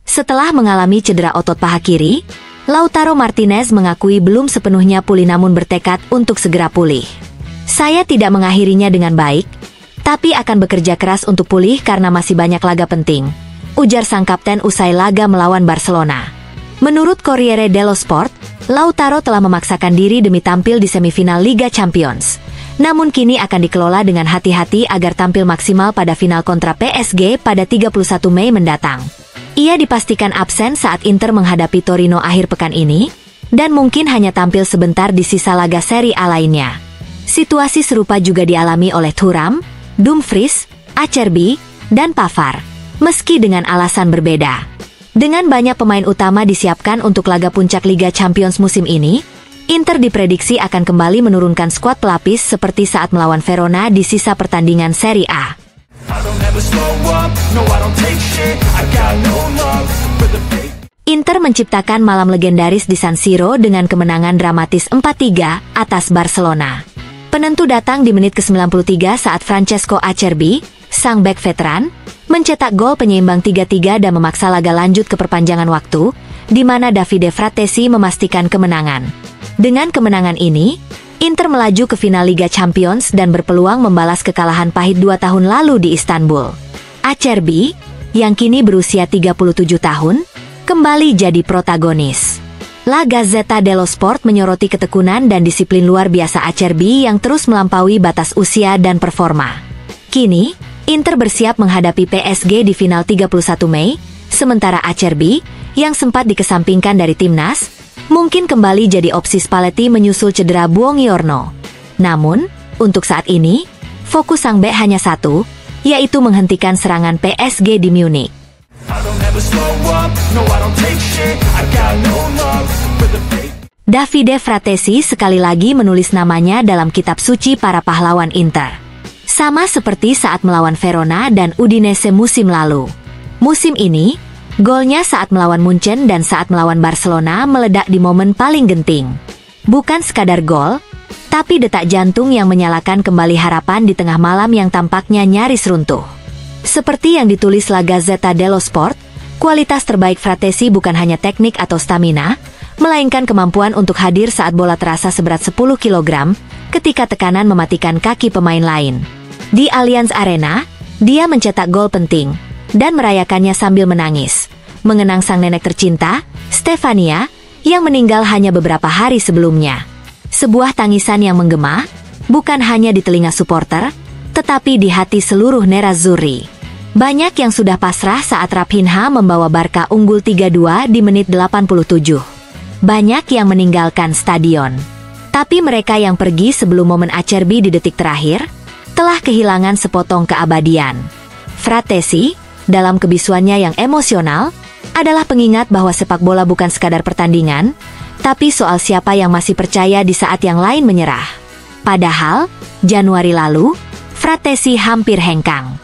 Setelah mengalami cedera otot paha kiri, Lautaro Martinez mengakui belum sepenuhnya pulih namun bertekad untuk segera pulih. "Saya tidak mengakhirinya dengan baik, tapi akan bekerja keras untuk pulih karena masih banyak laga penting," ujar sang kapten usai laga melawan Barcelona. Menurut Corriere dello Sport, Lautaro telah memaksakan diri demi tampil di semifinal Liga Champions. Namun kini akan dikelola dengan hati-hati agar tampil maksimal pada final kontra PSG pada 31 Mei mendatang. Ia dipastikan absen saat Inter menghadapi Torino akhir pekan ini, dan mungkin hanya tampil sebentar di sisa laga Serie A lainnya. Situasi serupa juga dialami oleh Thuram, Dumfries, Acerbi, dan Pavard, meski dengan alasan berbeda. Dengan banyak pemain utama disiapkan untuk laga puncak Liga Champions musim ini, Inter diprediksi akan kembali menurunkan skuad pelapis seperti saat melawan Verona di sisa pertandingan Serie A. Inter menciptakan malam legendaris di San Siro dengan kemenangan dramatis 4-3 atas Barcelona. Penentu datang di menit ke-93 saat Francesco Acerbi, sang bek veteran, mencetak gol penyeimbang 3-3 dan memaksa laga lanjut ke perpanjangan waktu, di mana Davide Fratesi memastikan kemenangan. Dengan kemenangan ini, Inter melaju ke final Liga Champions dan berpeluang membalas kekalahan pahit 2 tahun lalu di Istanbul. Acerbi, yang kini berusia 37 tahun, kembali jadi protagonis. La Gazzetta dello Sport menyoroti ketekunan dan disiplin luar biasa Acerbi yang terus melampaui batas usia dan performa. Kini, Inter bersiap menghadapi PSG di final 31 Mei, sementara Acerbi, yang sempat dikesampingkan dari timnas, mungkin kembali jadi opsi Spalletti menyusul cedera Buongiorno. Namun, untuk saat ini, fokus sang bek hanya satu, yaitu menghentikan serangan PSG di Munich. Davide Fratesi sekali lagi menulis namanya dalam kitab suci para pahlawan Inter. Sama seperti saat melawan Verona dan Udinese musim lalu. Musim ini, golnya saat melawan Munchen dan saat melawan Barcelona meledak di momen paling genting. Bukan sekadar gol, tapi detak jantung yang menyalakan kembali harapan di tengah malam yang tampaknya nyaris runtuh. Seperti yang ditulis La Gazzetta dello Sport, kualitas terbaik Fratesi bukan hanya teknik atau stamina, melainkan kemampuan untuk hadir saat bola terasa seberat 10 kg, ketika tekanan mematikan kaki pemain lain. Di Allianz Arena, dia mencetak gol penting, dan merayakannya sambil menangis, mengenang sang nenek tercinta, Stefania, yang meninggal hanya beberapa hari sebelumnya. Sebuah tangisan yang menggema, bukan hanya di telinga supporter, tetapi di hati seluruh Nerazzurri. Banyak yang sudah pasrah saat Raphinha membawa Barca unggul 3-2 di menit 87. Banyak yang meninggalkan stadion. Tapi mereka yang pergi sebelum momen Acerbi di detik terakhir, telah kehilangan sepotong keabadian. Fratesi, dalam kebisuannya yang emosional, adalah pengingat bahwa sepak bola bukan sekadar pertandingan, tapi soal siapa yang masih percaya di saat yang lain menyerah. Padahal, Januari lalu, Fratesi hampir hengkang.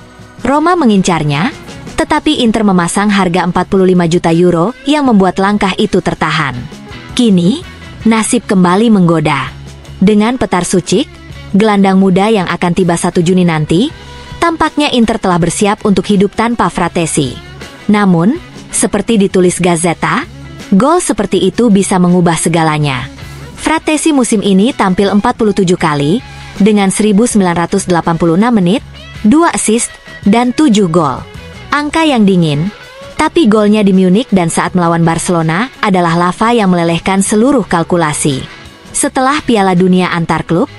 Roma mengincarnya, tetapi Inter memasang harga 45 juta euro yang membuat langkah itu tertahan. Kini, nasib kembali menggoda. Dengan Petar Sucic, gelandang muda yang akan tiba 1 Juni nanti, tampaknya Inter telah bersiap untuk hidup tanpa Fratesi. Namun, seperti ditulis Gazzetta, gol seperti itu bisa mengubah segalanya. Fratesi musim ini tampil 47 kali, dengan 1986 menit, 2 assist, dan 7 gol. Angka yang dingin, tapi golnya di Munich dan saat melawan Barcelona adalah lava yang melelehkan seluruh kalkulasi. Setelah Piala Dunia antar klub,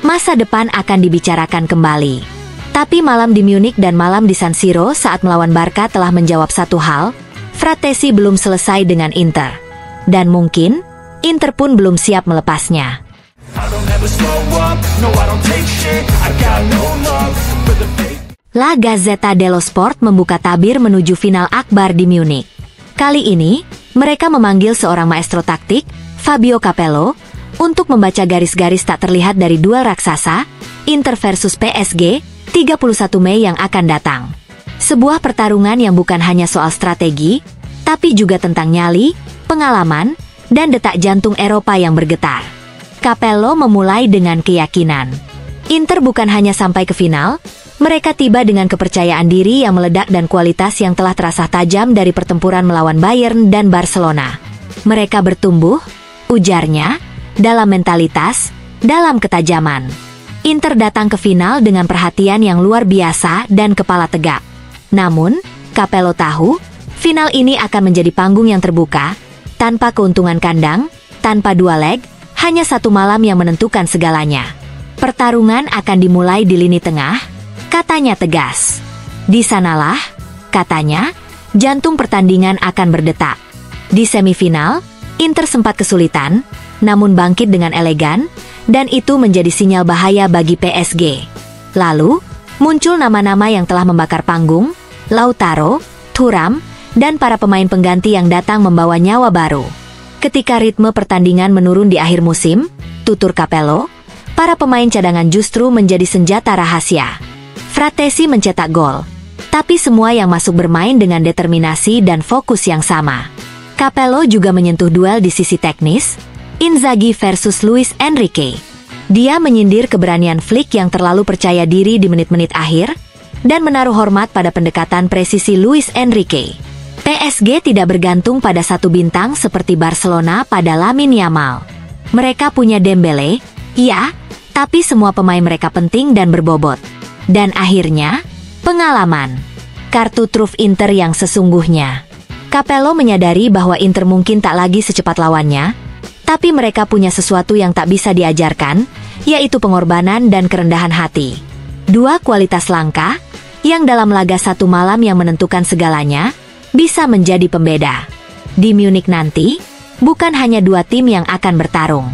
masa depan akan dibicarakan kembali. Tapi malam di Munich dan malam di San Siro saat melawan Barca telah menjawab satu hal, Fratesi belum selesai dengan Inter. Dan mungkin, Inter pun belum siap melepasnya. La Gazzetta dello Sport membuka tabir menuju final akbar di Munich. Kali ini, mereka memanggil seorang maestro taktik, Fabio Capello, untuk membaca garis-garis tak terlihat dari duel raksasa, Inter versus PSG, 31 Mei yang akan datang. Sebuah pertarungan yang bukan hanya soal strategi, tapi juga tentang nyali, pengalaman, dan detak jantung Eropa yang bergetar. Capello memulai dengan keyakinan. Inter bukan hanya sampai ke final, Mereka tiba dengan kepercayaan diri yang meledak dan kualitas yang telah terasa tajam dari pertempuran melawan Bayern dan Barcelona. Mereka bertumbuh, ujarnya, dalam mentalitas, dalam ketajaman. Inter datang ke final dengan perhatian yang luar biasa dan kepala tegak. Namun, Capello tahu, final ini akan menjadi panggung yang terbuka, tanpa keuntungan kandang, tanpa dua leg, hanya satu malam yang menentukan segalanya. Pertarungan akan dimulai di lini tengah, katanya tegas. Di sanalah, katanya, jantung pertandingan akan berdetak. Di semifinal, Inter sempat kesulitan, namun bangkit dengan elegan, dan itu menjadi sinyal bahaya bagi PSG. Lalu, muncul nama-nama yang telah membakar panggung, Lautaro, Thuram, dan para pemain pengganti yang datang membawa nyawa baru. Ketika ritme pertandingan menurun di akhir musim, tutur Capello, para pemain cadangan justru menjadi senjata rahasia. Fratesi mencetak gol, tapi semua yang masuk bermain dengan determinasi dan fokus yang sama. Capello juga menyentuh duel di sisi teknis, Inzaghi versus Luis Enrique. Dia menyindir keberanian Flick yang terlalu percaya diri di menit-menit akhir, dan menaruh hormat pada pendekatan presisi Luis Enrique. PSG tidak bergantung pada satu bintang seperti Barcelona pada Lamine Yamal. Mereka punya Dembele, iya, tapi semua pemain mereka penting dan berbobot. Dan akhirnya, pengalaman. Kartu truf Inter yang sesungguhnya. Capello menyadari bahwa Inter mungkin tak lagi secepat lawannya, tapi mereka punya sesuatu yang tak bisa diajarkan, yaitu pengorbanan dan kerendahan hati. Dua kualitas langka, yang dalam laga satu malam yang menentukan segalanya, bisa menjadi pembeda. Di Munich nanti, bukan hanya dua tim yang akan bertarung.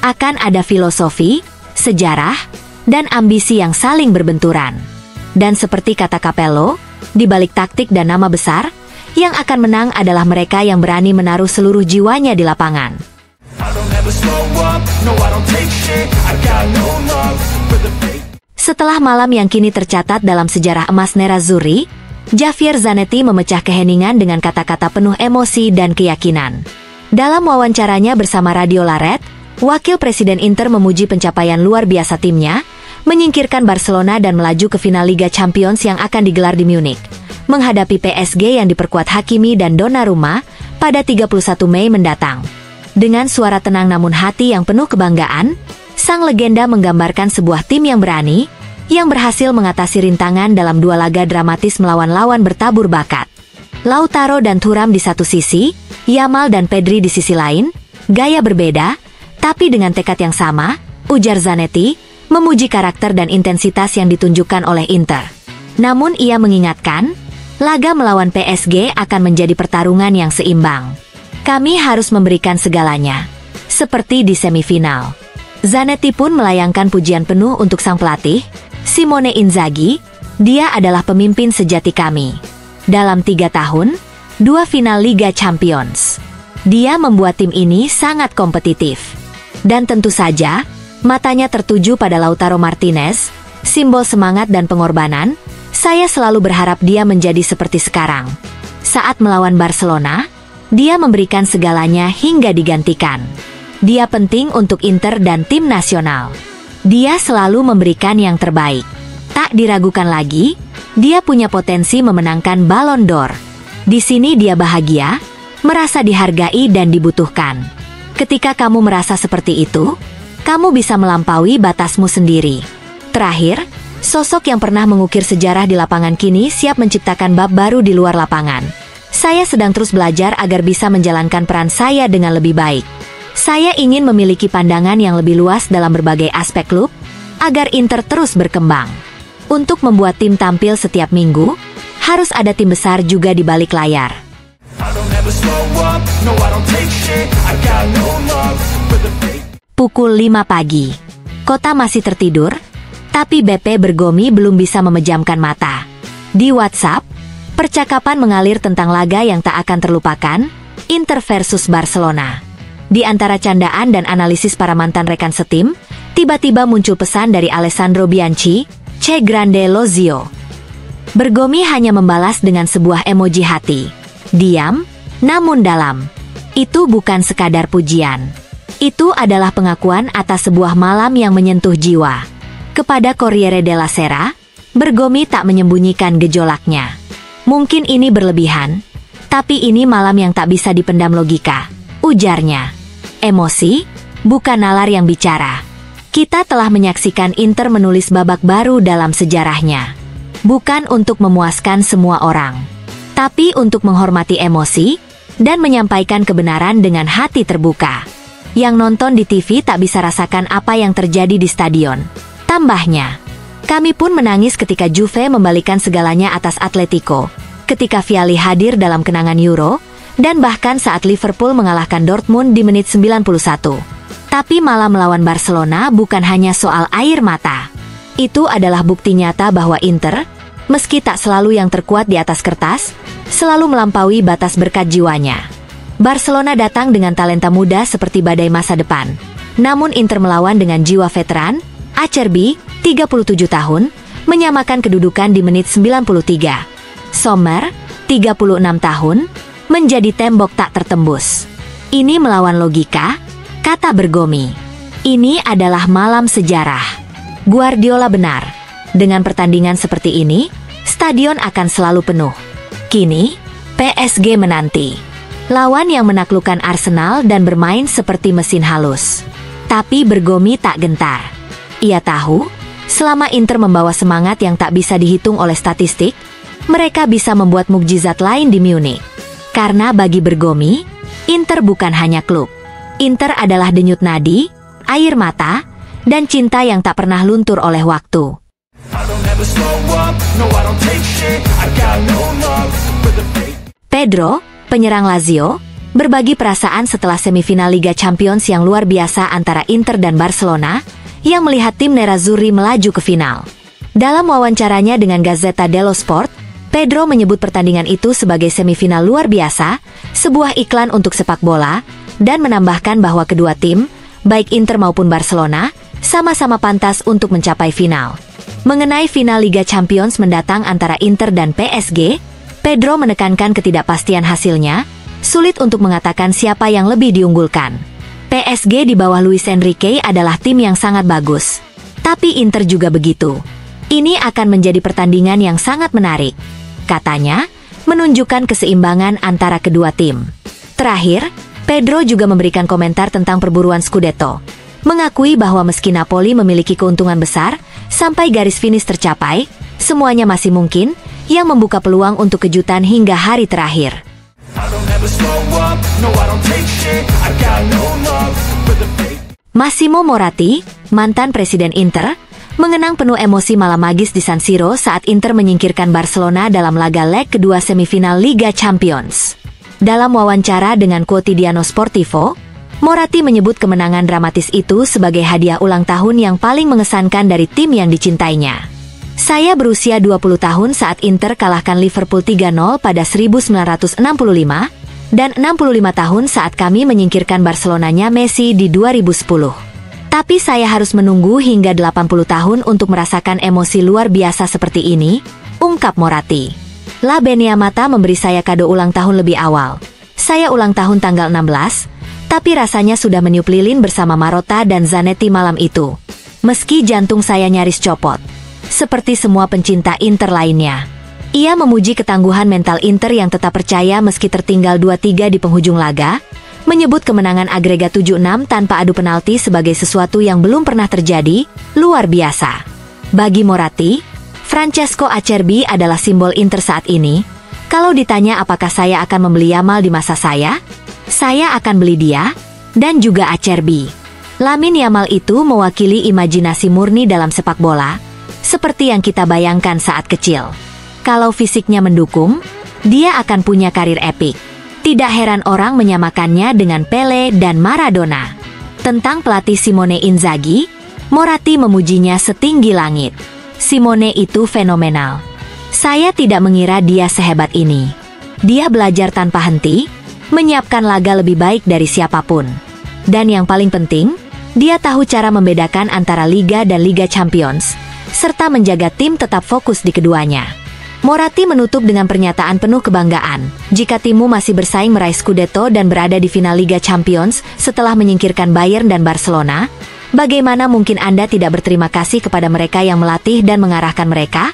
Akan ada filosofi, sejarah, dan ambisi yang saling berbenturan. Dan seperti kata Capello, di balik taktik dan nama besar, yang akan menang adalah mereka yang berani menaruh seluruh jiwanya di lapangan. Setelah malam yang kini tercatat dalam sejarah emas Nerazzurri, Javier Zanetti memecah keheningan dengan kata-kata penuh emosi dan keyakinan. Dalam wawancaranya bersama Radio Laret, Wakil Presiden Inter memuji pencapaian luar biasa timnya, menyingkirkan Barcelona dan melaju ke final Liga Champions yang akan digelar di Munich, menghadapi PSG yang diperkuat Hakimi dan Donnarumma pada 31 Mei mendatang. Dengan suara tenang namun hati yang penuh kebanggaan, sang legenda menggambarkan sebuah tim yang berani, yang berhasil mengatasi rintangan dalam dua laga dramatis melawan lawan bertabur bakat. Lautaro dan Thuram di satu sisi, Yamal dan Pedri di sisi lain, gaya berbeda, tapi dengan tekad yang sama, ujar Zanetti, memuji karakter dan intensitas yang ditunjukkan oleh Inter. Namun ia mengingatkan, laga melawan PSG akan menjadi pertarungan yang seimbang. Kami harus memberikan segalanya. Seperti di semifinal. Zanetti pun melayangkan pujian penuh untuk sang pelatih, Simone Inzaghi. Dia adalah pemimpin sejati kami. Dalam 3 tahun, 2 final Liga Champions. Dia membuat tim ini sangat kompetitif. Dan tentu saja, matanya tertuju pada Lautaro Martinez, simbol semangat dan pengorbanan. Saya selalu berharap dia menjadi seperti sekarang. Saat melawan Barcelona, dia memberikan segalanya hingga digantikan. Dia penting untuk Inter dan tim nasional. Dia selalu memberikan yang terbaik. Tak diragukan lagi, dia punya potensi memenangkan Ballon d'Or. Di sini dia bahagia, merasa dihargai dan dibutuhkan. Ketika kamu merasa seperti itu, kamu bisa melampaui batasmu sendiri. Terakhir, sosok yang pernah mengukir sejarah di lapangan kini siap menciptakan bab baru di luar lapangan. Saya sedang terus belajar agar bisa menjalankan peran saya dengan lebih baik. Saya ingin memiliki pandangan yang lebih luas dalam berbagai aspek klub, agar Inter terus berkembang. Untuk membuat tim tampil setiap minggu, harus ada tim besar juga di balik layar. Pukul 5 pagi. Kota masih tertidur, tapi BP Bergomi belum bisa memejamkan mata. Di WhatsApp, percakapan mengalir tentang laga yang tak akan terlupakan, Inter versus Barcelona. Di antara candaan dan analisis para mantan rekan setim, tiba-tiba muncul pesan dari Alessandro Bianchi, "Che grande lo zio." Bergomi hanya membalas dengan sebuah emoji hati. Diam, namun dalam. Itu bukan sekadar pujian. Itu adalah pengakuan atas sebuah malam yang menyentuh jiwa. Kepada Corriere della Sera, Bergomi tak menyembunyikan gejolaknya. Mungkin ini berlebihan, tapi ini malam yang tak bisa dipendam logika, ujarnya. Emosi, bukan nalar yang bicara. Kita telah menyaksikan Inter menulis babak baru dalam sejarahnya. Bukan untuk memuaskan semua orang, tapi untuk menghormati emosi dan menyampaikan kebenaran dengan hati terbuka. Yang nonton di TV tak bisa rasakan apa yang terjadi di stadion. Tambahnya, kami pun menangis ketika Juve membalikan segalanya atas Atletico, ketika Vialli hadir dalam kenangan Euro, dan bahkan saat Liverpool mengalahkan Dortmund di menit 91. Tapi malam melawan Barcelona bukan hanya soal air mata. Itu adalah bukti nyata bahwa Inter, meski tak selalu yang terkuat di atas kertas, selalu melampaui batas berkat jiwanya. Barcelona datang dengan talenta muda seperti badai masa depan. Namun Inter melawan dengan jiwa veteran. Acerbi, 37 tahun, menyamakan kedudukan di menit 93. Sommer, 36 tahun, menjadi tembok tak tertembus. Ini melawan logika, kata Bergomi. Ini adalah malam sejarah. Guardiola benar. Dengan pertandingan seperti ini, stadion akan selalu penuh. Kini, PSG menanti. Lawan yang menaklukkan Arsenal dan bermain seperti mesin halus. Tapi Bergomi tak gentar. Ia tahu, selama Inter membawa semangat yang tak bisa dihitung oleh statistik, mereka bisa membuat mukjizat lain di Munich. Karena bagi Bergomi, Inter bukan hanya klub. Inter adalah denyut nadi, air mata, dan cinta yang tak pernah luntur oleh waktu. Pedro, penyerang Lazio, berbagi perasaan setelah semifinal Liga Champions yang luar biasa antara Inter dan Barcelona, yang melihat tim Nerazzurri melaju ke final. Dalam wawancaranya dengan Gazzetta dello Sport, Pedro menyebut pertandingan itu sebagai semifinal luar biasa, sebuah iklan untuk sepak bola, dan menambahkan bahwa kedua tim, baik Inter maupun Barcelona, sama-sama pantas untuk mencapai final. Mengenai final Liga Champions mendatang antara Inter dan PSG, Pedro menekankan ketidakpastian hasilnya, sulit untuk mengatakan siapa yang lebih diunggulkan. PSG di bawah Luis Enrique adalah tim yang sangat bagus. Tapi Inter juga begitu. Ini akan menjadi pertandingan yang sangat menarik. Katanya, menunjukkan keseimbangan antara kedua tim. Terakhir, Pedro juga memberikan komentar tentang perburuan Scudetto. Mengakui bahwa meski Napoli memiliki keuntungan besar, sampai garis finish tercapai, semuanya masih mungkin, yang membuka peluang untuk kejutan hingga hari terakhir. Massimo Moratti, mantan presiden Inter, mengenang penuh emosi malam magis di San Siro saat Inter menyingkirkan Barcelona dalam laga leg kedua semifinal Liga Champions. Dalam wawancara dengan Quotidiano Sportivo, Moratti menyebut kemenangan dramatis itu sebagai hadiah ulang tahun yang paling mengesankan dari tim yang dicintainya. Saya berusia 20 tahun saat Inter kalahkan Liverpool 3-0 pada 1965, dan 65 tahun saat kami menyingkirkan Barcelonanya Messi di 2010. Tapi saya harus menunggu hingga 80 tahun untuk merasakan emosi luar biasa seperti ini, ungkap Moratti. La Beniamata memberi saya kado ulang tahun lebih awal. Saya ulang tahun tanggal 16, tapi rasanya sudah meniup lilin bersama Marotta dan Zanetti malam itu. Meski jantung saya nyaris copot. Seperti semua pencinta Inter lainnya. Ia memuji ketangguhan mental Inter yang tetap percaya meski tertinggal 2-3 di penghujung laga, menyebut kemenangan agregat 7-6 tanpa adu penalti sebagai sesuatu yang belum pernah terjadi, luar biasa. Bagi Moratti, Francesco Acerbi adalah simbol Inter saat ini. Kalau ditanya apakah saya akan membeli Yamal di masa saya akan beli dia, dan juga Acerbi. Lamine Yamal itu mewakili imajinasi murni dalam sepak bola, seperti yang kita bayangkan saat kecil. Kalau fisiknya mendukung, dia akan punya karir epik. Tidak heran orang menyamakannya dengan Pele dan Maradona. Tentang pelatih Simone Inzaghi, Moratti memujinya setinggi langit. Simone itu fenomenal. Saya tidak mengira dia sehebat ini. Dia belajar tanpa henti, menyiapkan laga lebih baik dari siapapun. Dan yang paling penting, dia tahu cara membedakan antara Liga dan Liga Champions, serta menjaga tim tetap fokus di keduanya. Moratti menutup dengan pernyataan penuh kebanggaan, jika timmu masih bersaing meraih Scudetto dan berada di final Liga Champions setelah menyingkirkan Bayern dan Barcelona, Bagaimana mungkin Anda tidak berterima kasih kepada mereka yang melatih dan mengarahkan mereka?